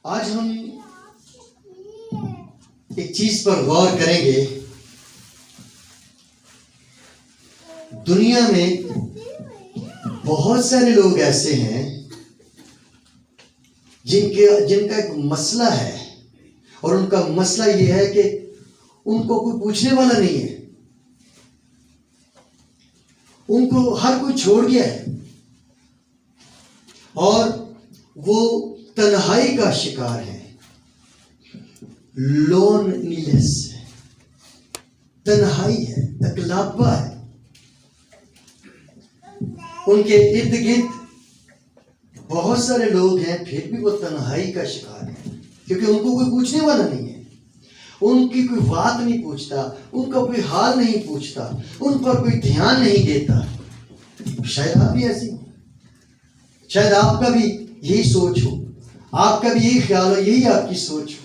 आज हम एक चीज पर गौर करेंगे। दुनिया में बहुत सारे लोग ऐसे हैं जिनका एक मसला है, और उनका मसला ये है कि उनको कोई पूछने वाला नहीं है, उनको हर कोई छोड़ गया है और वो तन्हाई का शिकार है। लोनलीनेस है, तन्हाई है, अकेलापा है। उनके इर्द गिर्द बहुत सारे लोग हैं, फिर भी वो तन्हाई का शिकार है, क्योंकि उनको कोई पूछने वाला नहीं है, उनकी कोई बात नहीं पूछता, उनका कोई हाल नहीं पूछता, उन पर कोई ध्यान नहीं देता। शायद आप भी ऐसी हो, शायद आपका भी यही सोच हो, आपका भी यही ख्याल हो, यही आपकी सोच हो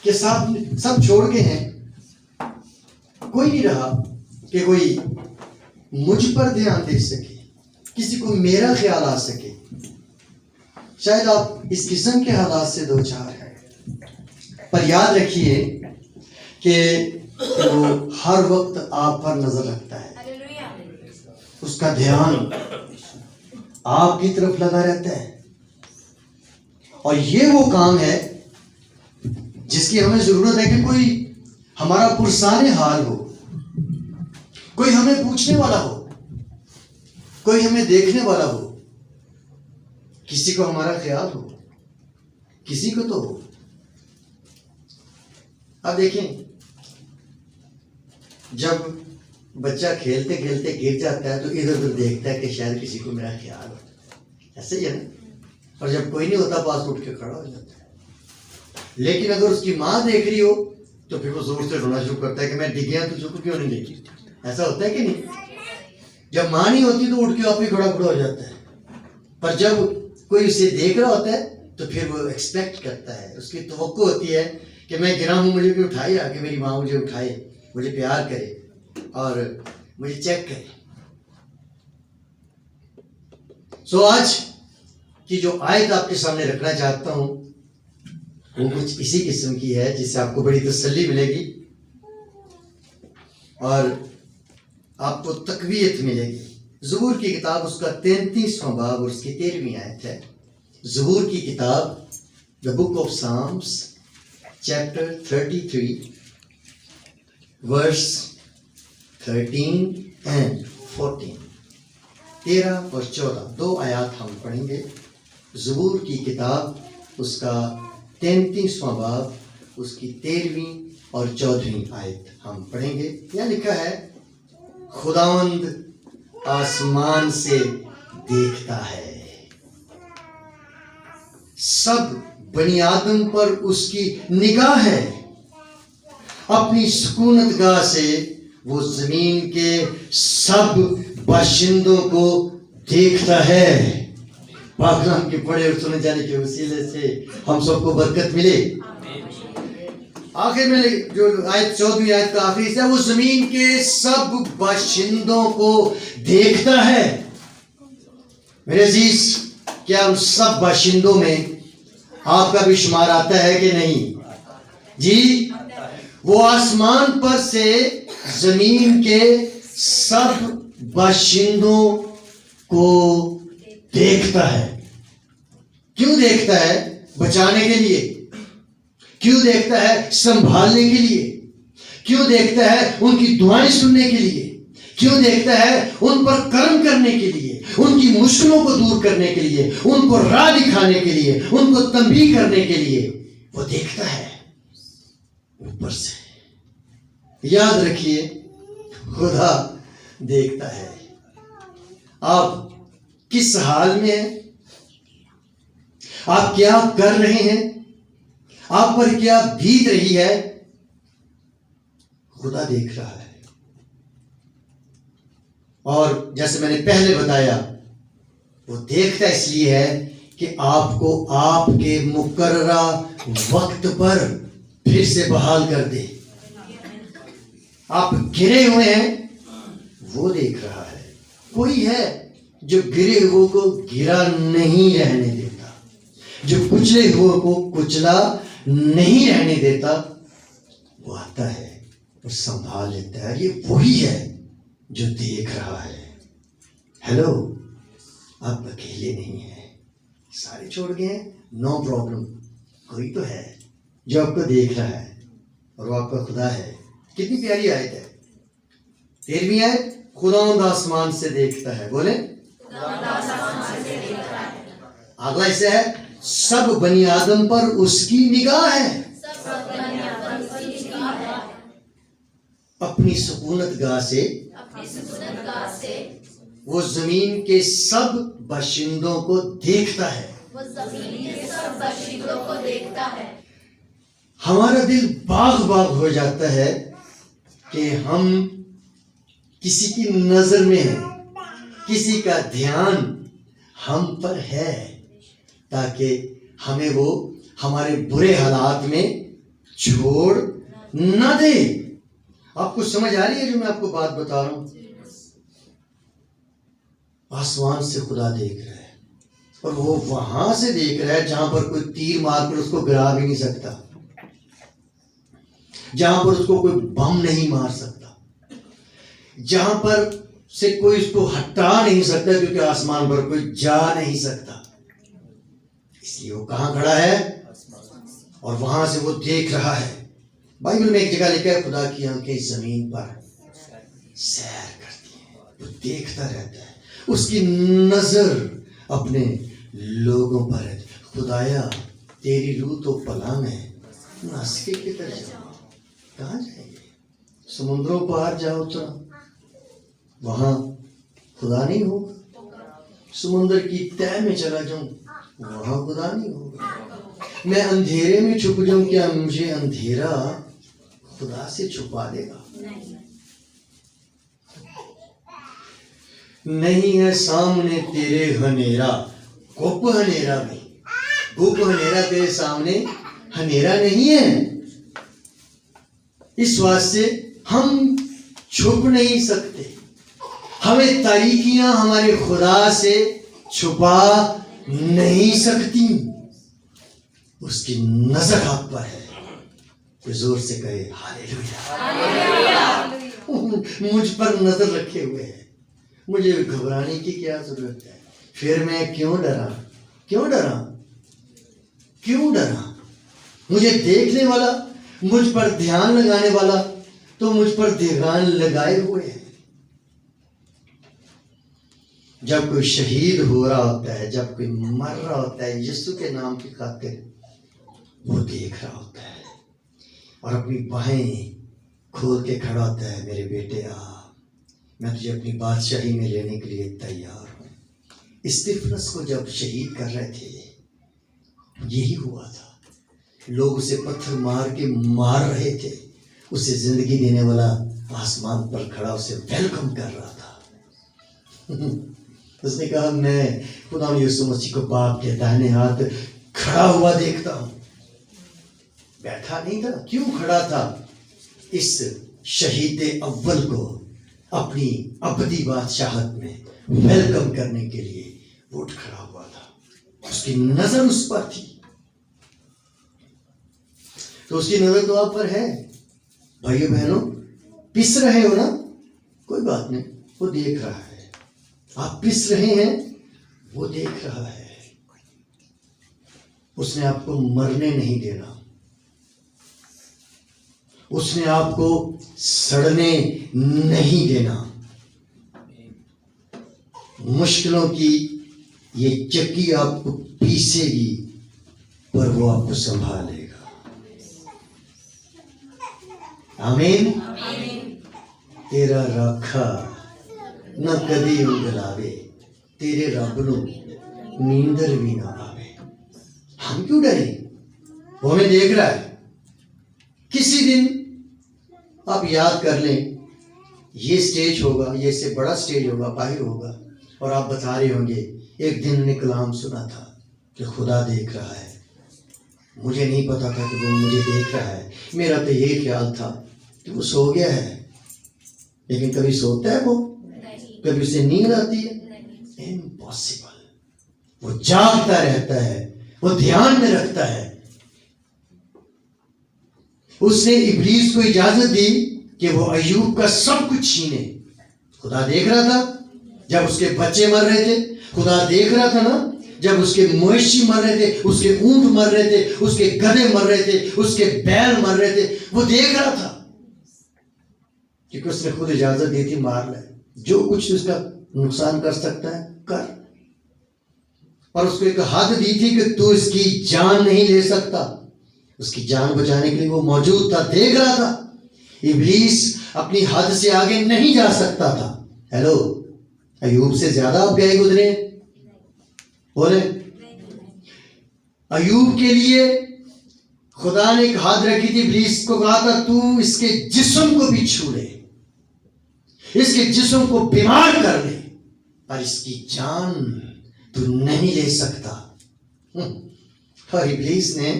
कि सब छोड़ के हैं, कोई नहीं रहा कि कोई मुझ पर ध्यान दे सके, किसी को मेरा ख्याल आ सके। शायद आप इस किस्म के हालात से दो चार हैं, पर याद रखिए कि वो हर वक्त आप पर नजर रखता है, उसका ध्यान आपकी तरफ लगा रहता है। और ये वो काम है जिसकी हमें जरूरत है कि कोई हमारा पुरसाने हाल हो, कोई हमें पूछने वाला हो, कोई हमें देखने वाला हो, किसी को हमारा ख्याल हो, किसी को तो हो। अब देखें, जब बच्चा खेलते खेलते गिर जाता है तो इधर उधर देखता है कि शायद किसी को मेरा ख्याल हो, ऐसे ही है ना। और जब कोई नहीं होता पास, उठ के खड़ा हो जाता है। लेकिन अगर उसकी माँ देख रही हो तो फिर वो जोर से रोना शुरू करता है कि मैं डिग गया, तुझको क्यों नहीं देखी। ऐसा होता है कि नहीं? जब माँ नहीं होती तो उठ के आप ही खड़ा हो जाता है, पर जब कोई उसे देख रहा होता है तो फिर वो एक्सपेक्ट करता है, उसकी तवक्को होती है कि मैं गिरा हूँ, मुझे भी उठाए, आके मेरी माँ मुझे उठाए, मुझे प्यार करे और मुझे चेक करे। सो आज की जो आयत आपके सामने रखना चाहता हूं वो कुछ इसी किस्म की है जिससे आपको बड़ी तसल्ली मिलेगी और आपको तकवीयत मिलेगी। ज़बूर की किताब उसका 33वां बाब और उसकी 13वीं आयत है। ज़बूर की किताब the book of Psalms chapter 33 verse 13 and 14, 13 और 14 दो आयत हम पढ़ेंगे। ज़बूर की किताब उसका 33वां बाब उसकी 13वीं और 14वीं आयत हम पढ़ेंगे। यहाँ लिखा है, खुदावंद आसमान से देखता है, सब बनी आदम पर उसकी निगाह है, अपनी सुकूनतगाह से वो जमीन के सब बाशिंदों को देखता है। पाकलाम के पढ़े और सुने जाने के वसीले से हम सबको बरकत मिले। आखिर में जो आयत 14वीं आयत का आखिरी है, वो जमीन के सब बाशिंदों को देखता है। मेरे अजीज, क्या उन सब बाशिंदों में आपका भी शुमार आता है कि नहीं? जी, वो आसमान पर से जमीन के सब बाशिंदों को देखता है। क्यों देखता है? बचाने के लिए। क्यों देखता है? संभालने के लिए। क्यों देखता है? उनकी दुआएं सुनने के लिए। क्यों देखता है? उन पर कर्म करने के लिए, उनकी मुश्किलों को दूर करने के लिए, उनको राह दिखाने के लिए, उनको तंबीह करने के लिए वो देखता है ऊपर से। याद रखिए, खुदा देखता है। आप किस हाल में हैं? आप क्या कर रहे हैं? आप पर क्या बीत रही है? खुदा देख रहा है। और जैसे मैंने पहले बताया, वो देखता इसलिए है कि आपको आपके मुकर्ररा वक्त पर फिर से बहाल कर दे। आप गिरे हुए हैं, वो देख रहा है। कोई है जो गिरे हुए को गिरा नहीं रहने देता, जो कुचले हुए को कुचला नहीं रहने देता, वो आता है और संभाल लेता है। ये वही है जो देख रहा है। हेलो, आप अकेले नहीं हैं, सारे छोड़ गए हैं, नो प्रॉब्लम। कोई तो है जो आपको देख रहा है और वो आपका खुदा है। कितनी प्यारी आयत है। 13वीं आयत, खुदावंद आसमान से देखता है। बोले, अगला हिस्सा है, सब बनी आदम पर उसकी निगाह है। अपनी सुकूनत गाह से वो जमीन के सब बाशिंदों को देखता है। हमारा दिल बाग बाग हो जाता है कि हम किसी की नजर में हैं, किसी का ध्यान हम पर है, ताकि हमें वो हमारे बुरे हालात में छोड़ न दे। आपको समझ आ रही है जो मैं आपको बात बता रहा हूं? आसमान से खुदा देख रहा है और वो वहां से देख रहा है जहां पर कोई तीर मारकर उसको गिरा भी नहीं सकता, जहां पर उसको कोई बम नहीं मार सकता, जहां पर से कोई उसको हटा नहीं सकता, क्योंकि आसमान पर कोई जा नहीं सकता। इसलिए वो कहां खड़ा है और वहां से वो देख रहा है। बाइबल में एक जगह लिखा है, खुदा की आंखें जमीन पर सैर करती हैं, वो देखता रहता है, उसकी नजर अपने लोगों पर है। खुदाया, तेरी रूह तो पलांग है, नासके की तरह जाओ। कहाँ जाएंगे? समुद्रों पार जाओ तो वहां खुदा नहीं होगा। समुद्र की तह में चला जाऊं, वहां खुदा नहीं होगा। मैं अंधेरे में छुप जाऊं, क्या मुझे अंधेरा खुदा से छुपा देगा? नहीं है सामने तेरे हनेरा, गुप हनेरा में, गुप हनेरा तेरे सामने हनेरा नहीं है। इस वास्ते हम छुप नहीं सकते, हमें तारीकियां हमारे खुदा से छुपा नहीं सकती। उसकी नजर आप पर है। तो जोर से कहे हालेलुया। मुझ पर नजर रखे हुए है, मुझे घबराने की क्या जरूरत है? फिर मैं क्यों डरा? क्यों डरा? क्यों डरा? मुझे देखने वाला, मुझ पर ध्यान लगाने वाला तो मुझ पर ध्यान लगाए हुए है। जब कोई शहीद हो रहा होता है, जब कोई मर रहा होता है यीशु के नाम की खातिर, वो देख रहा होता है और अपनी बाहें खोल के खड़ा होता है, मेरे बेटे आ, मैं तुझे अपनी बादशाही में लेने के लिए तैयार हूं। स्टीफनस को जब शहीद कर रहे थे, यही हुआ था। लोग उसे पत्थर मार के मार रहे थे, उसे जिंदगी देने वाला आसमान पर खड़ा उसे वेलकम कर रहा था। उसने कहा, मैं खुदा यीशु मसीह को बाप के दाहिने हाथ खड़ा हुआ देखता हूं। बैठा नहीं था, क्यों खड़ा था? इस शहीद अव्वल को अपनी अबदी बादशाहत में वेलकम करने के लिए उठ खड़ा हुआ था। उसकी नजर उस पर थी, तो उसकी नजर तो आप पर है। भाइयों बहनों, पिस रहे हो ना, कोई बात नहीं, वो देख रहा है। आप पिस रहे हैं, वो देख रहा है। उसने आपको मरने नहीं देना, उसने आपको सड़ने नहीं देना। मुश्किलों की ये चक्की आपको पीसेगी, पर वो आपको संभालेगा। आमीन। तेरा राखा न कदी उंगलावे, तेरे रब नू नींदर भी ना आवे। हम क्यों डरे? वो हमें देख रहा है। किसी दिन आप याद कर लें, ये स्टेज होगा, ये से बड़ा स्टेज होगा, बाहर होगा, और आप बता रहे होंगे, एक दिन ने कलाम सुना था कि खुदा देख रहा है। मुझे नहीं पता था कि वो मुझे देख रहा है। मेरा तो ये ख्याल था कि वो सो गया है। लेकिन कभी सोता है वो? कभी उसे नींद आती है? इम्पॉसिबल। वो जागता रहता है वो ध्यान में रखता है। उसने इब्लीस को इजाजत दी कि वो अय्यूब का सब कुछ छीने। खुदा देख रहा था जब उसके बच्चे मर रहे थे, खुदा देख रहा था ना जब उसके मवेशी मर रहे थे, उसके ऊंट मर रहे थे, उसके गधे मर रहे थे, उसके बैल मर रहे थे। वो देख रहा था क्योंकि उसने खुद इजाजत दी थी, मार ले, जो कुछ उसका नुकसान कर सकता है कर। और उसको एक हद दी थी कि तू इसकी जान नहीं ले सकता। उसकी जान बचाने के लिए वो मौजूद था, देख रहा था। इब्लीस अपनी हद से आगे नहीं जा सकता था। हेलो, अय्यूब से ज्यादा आप गए गुजरे बोले? अय्यूब के लिए खुदा ने एक हद रखी थी। इब्लीस को कहा था तू इसके जिस्म को भी छू ले, इसके जिस्म को बीमार कर ले, पर इसकी जान तू नहीं ले सकता। और इब्लीस ने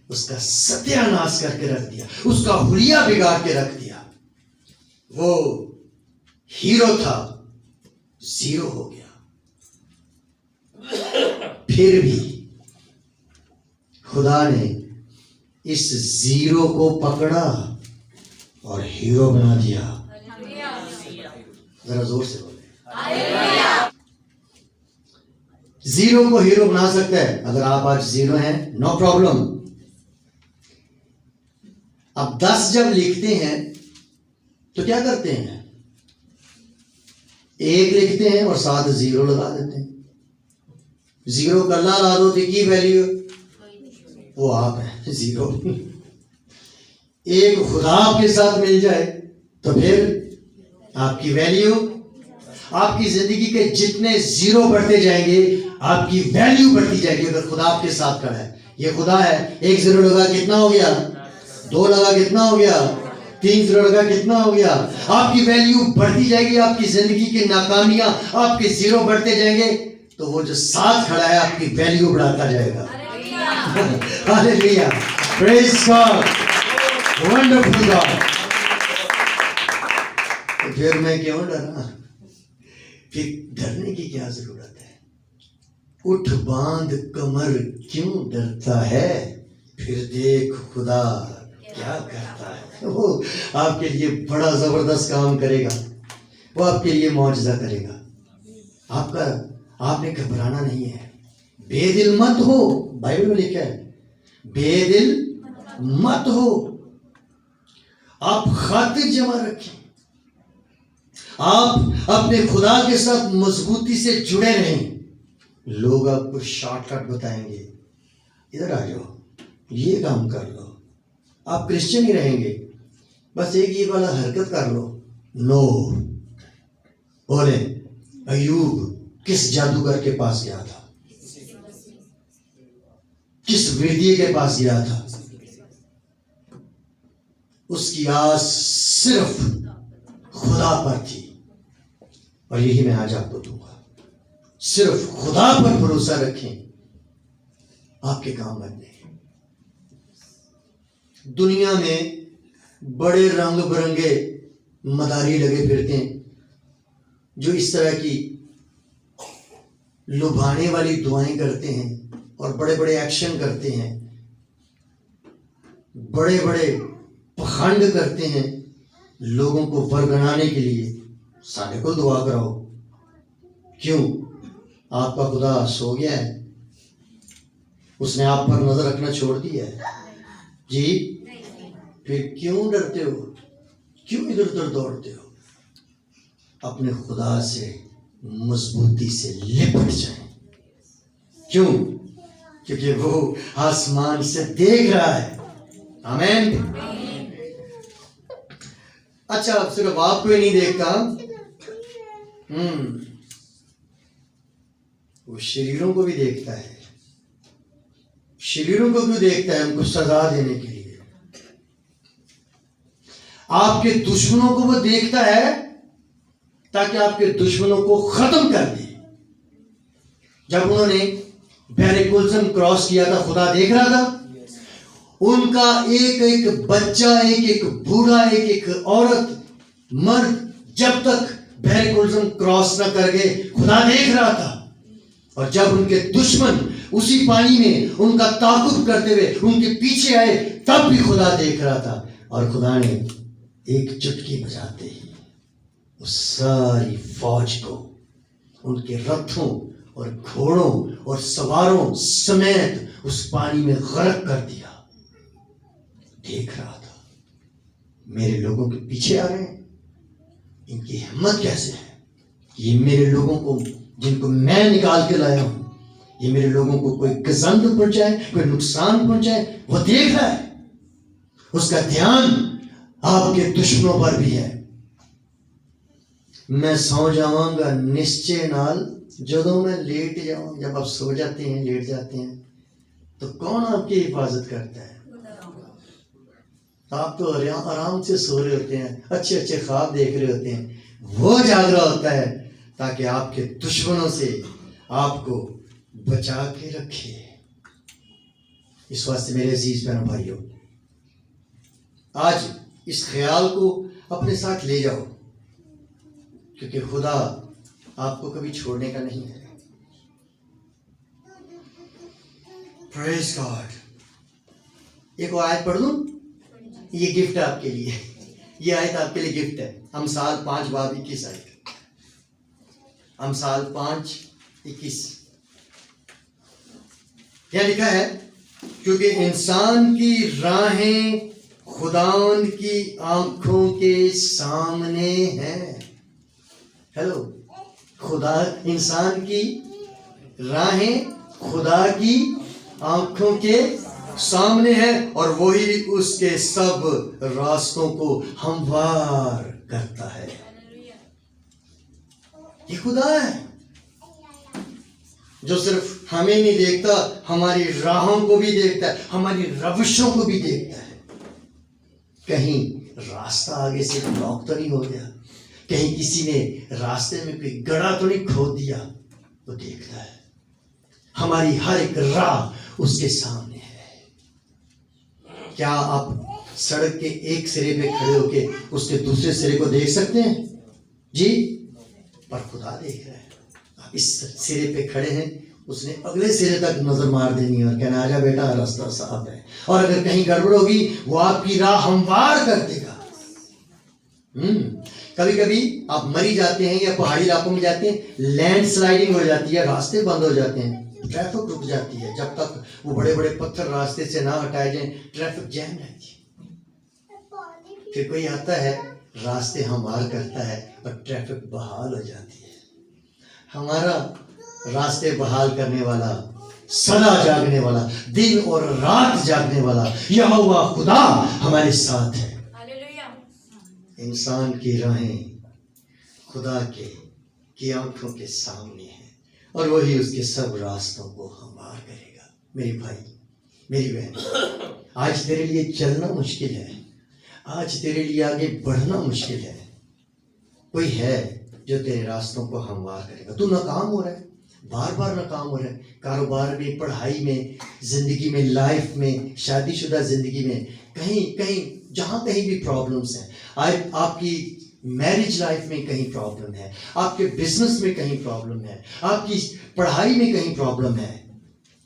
उसका सत्यानाश करके रख दिया, उसका हुलिया बिगाड़ के रख दिया। वो हीरो था, जीरो हो गया। फिर भी खुदा ने इस जीरो को पकड़ा और हीरो बना दिया। जरा जोर से बोले। जीरो को हीरो बना सकता है। अगर आप आज जीरो हैं, नो प्रॉब्लम। अब 10 जब लिखते हैं तो क्या करते हैं? 1 लिखते हैं और साथ 0 लगा देते हैं। 0 गला ला दो तो की वैल्यू वो आप है 0। 1 खुदा आपके साथ मिल जाए तो फिर आपकी वैल्यू, आपकी जिंदगी के जितने 0 बढ़ते जाएंगे आपकी वैल्यू बढ़ती जाएगी। अगर खुदा आपके साथ खड़ा है, ये खुदा है। 1 0 लगा कितना हो गया? 2 लगा कितना हो गया? 3 0 लगा कितना हो गया? आपकी वैल्यू बढ़ती जाएगी। आपकी जिंदगी की नाकामियां, आपके 0 बढ़ते जाएंगे तो वो जो साथ खड़ा है आपकी वैल्यू बढ़ाता जाएगा। Hallelujah, praise God, wonderful God. तो फिर मैं क्यों डरा? फिर डरने की क्या जरूरत है? उठ बांध कमर, क्यों डरता है? फिर देख खुदा क्या करता है। वो आपके लिए बड़ा जबरदस्त काम करेगा, वो आपके लिए मौजज़ा करेगा। आपने घबराना नहीं है। बेदिल मत हो, बाइबल में लिखा है बेदिल मत हो। आप खातिर जमा रखें, आप अपने खुदा के साथ मजबूती से जुड़े रहें। लोग आपको शॉर्टकट बताएंगे, इधर आ जाओ, ये काम कर लो, आप क्रिश्चियन ही रहेंगे, बस एक ये वाला हरकत कर लो। नो, बोले अय्यूब किस जादूगर के पास गया था? किस वैद्य के पास गया था? उसकी आस सिर्फ खुदा पर थी। और यही मैं आज आपको दूंगा, सिर्फ खुदा पर भरोसा रखें, आपके काम बन जाएंगे। दुनिया में बड़े रंग बिरंगे मदारी लगे फिरते हैं जो इस तरह की लुभाने वाली दुआएं करते हैं और बड़े बड़े एक्शन करते हैं, बड़े बड़े पखंड करते हैं लोगों को वरगनाने के लिए। साढ़े को दुआ कराओ, क्यों? आपका खुदा सो गया है, उसने आप पर नजर रखना छोड़ दिया है जी। फिर क्यों डरते हो? क्यों इधर उधर दौड़ते हो? अपने खुदा से मजबूती से लिपट जाए। क्यों? क्योंकि वो आसमान से देख रहा है। आमीन। अच्छा, सिर्फ आपको ही नहीं देखता, वो शरीरों को भी देखता है। शरीरों को क्यों देखता है? हमको सजा देने के लिए। आपके दुश्मनों को वो देखता है ताकि आपके दुश्मनों को खत्म कर दे। जब उन्होंने बेरिकुलजम क्रॉस किया था, खुदा देख रहा था। उनका एक एक बच्चा, एक एक बूढ़ा, एक एक औरत, मर्द जब तक बेरिकुलजम क्रॉस न कर गए, खुदा देख रहा था। और जब उनके दुश्मन उसी पानी में उनका ताकुब करते हुए उनके पीछे आए, तब भी खुदा देख रहा था। और खुदा ने एक चुटकी बजाते ही उस सारी फौज को, उनके रथों और घोड़ों और सवारों समेत उस पानी में गर्क कर दिया। देख रहा था, मेरे लोगों के पीछे आ रहे हैं, इनकी हिम्मत कैसे है? ये मेरे लोगों को, जिनको मैं निकाल के लाया हूं, ये मेरे लोगों को कोई गजंद पहुंचाए, कोई नुकसान पहुंचाए, वो देख रहा है। उसका ध्यान आपके दुश्मनों पर भी है। मैं सौ जाऊंगा निश्चय नाल, जदों मैं लेट जाऊं। जब आप सो जाते हैं, लेट जाते हैं, तो कौन आपकी हिफाजत करता है? आप तो आराम से सो रहे होते हैं, अच्छे अच्छे ख्वाब देख रहे होते हैं, वो जाग रहा होता है ताकि आपके दुश्मनों से आपको बचा के रखे। इस वास्ते मेरे अजीज बहनों भाइयों, आज इस ख्याल को अपने साथ ले जाओ, क्योंकि खुदा आपको कभी छोड़ने का नहीं है। Praise God. एक और आयत पढ़ दूं? ये गिफ्ट है आपके लिए, ये आयत आपके लिए गिफ्ट है। अमसाल 5:21 आयत, अमसाल 5:21। क्या लिखा है? क्योंकि इंसान की राहें खुदावन की आंखों के सामने हैं। हेलो, खुदा, इंसान की राहें खुदा की आंखों के सामने है और वही उसके सब रास्तों को हमवार करता है। ये खुदा है जो सिर्फ हमें नहीं देखता, हमारी राहों को भी देखता है, हमारी रविशों को भी देखता है। कहीं रास्ता आगे से ब्लॉक तो नहीं हो गया, कहीं किसी ने रास्ते में कोई गड्ढा तो नहीं खोद दिया, वो देखता है। हमारी हर एक राह उसके सामने है। क्या आप सड़क के एक सिरे पे खड़े होके उसके दूसरे सिरे को देख सकते हैं? जी, पर खुदा देख रहा है। आप इस सिरे पे खड़े हैं, उसने अगले सिरे तक नजर मार देनी है और कहना, आजा बेटा, रास्ता साफ है। और अगर कहीं गड़बड़ होगी, वो आपकी राह हमवार कर देगा। कभी कभी आप मरी जाते हैं या पहाड़ी इलाकों में जाते हैं, लैंड स्लाइडिंग हो जाती है, रास्ते बंद हो जाते हैं, ट्रैफिक रुक जाती है। जब तक वो बड़े बड़े पत्थर रास्ते से ना हटाए जाएं, ट्रैफिक जैम रहती है। फिर कोई आता है, रास्ते हमवार करता है और ट्रैफिक बहाल हो जाती है। हमारा रास्ते बहाल करने वाला, सदा जागने वाला, दिन और रात जागने वाला यहोवा खुदा हमारे साथ है। इंसान की राहें खुदा की आंखों के सामने है और वही उसके सब रास्तों को हमवार करेगा। मेरे भाई, मेरी बहन, आज तेरे लिए चलना मुश्किल है, आज तेरे लिए आगे बढ़ना मुश्किल है। कोई है जो तेरे रास्तों को हमवार करेगा। तू नाकाम हो रहा है, बार बार नाकाम हो रहा है, कारोबार में, पढ़ाई में, जिंदगी में, लाइफ में, शादीशुदा जिंदगी में, कहीं कहीं जहां कहीं भी प्रॉब्लम्स हैं। आपकी मैरिज लाइफ में कहीं प्रॉब्लम है, आपके बिजनेस में कहीं प्रॉब्लम है, आपकी पढ़ाई में कहीं प्रॉब्लम है।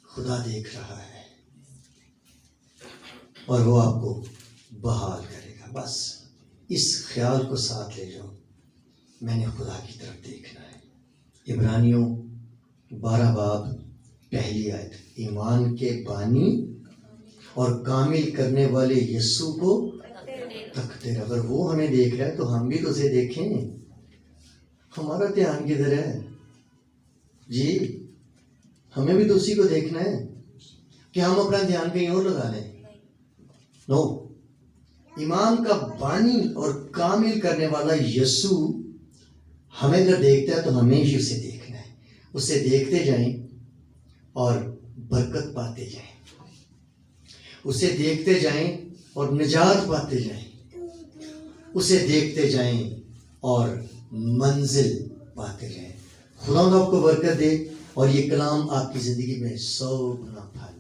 खुदा देख रहा है और वो आपको बहाल करेगा। बस इस ख्याल को साथ ले जाओ, मैंने खुदा की तरफ देखना है। इब्रानियों 12:1 ईमान के बानी और कामिल करने वाले यीशु को तकते रहो। अगर वो हमें देख रहा है तो हम भी तो उसे देखें। हमारा ध्यान किधर है जी? हमें भी तो उसी को देखना है कि हम अपना ध्यान कहीं और लगा लें। नो, ईमान का बानी और कामिल करने वाला यीशु हमें अगर देखता है तो हमें ही उसे देखना है। उसे देखते जाएं और बरकत पाते जाएं, उसे देखते जाएं और निजात पाते जाएं, उसे देखते जाएं और मंजिल पाते जाएं। खुदा आपको बरकत दे और ये कलाम आपकी जिंदगी में 100 गुना फल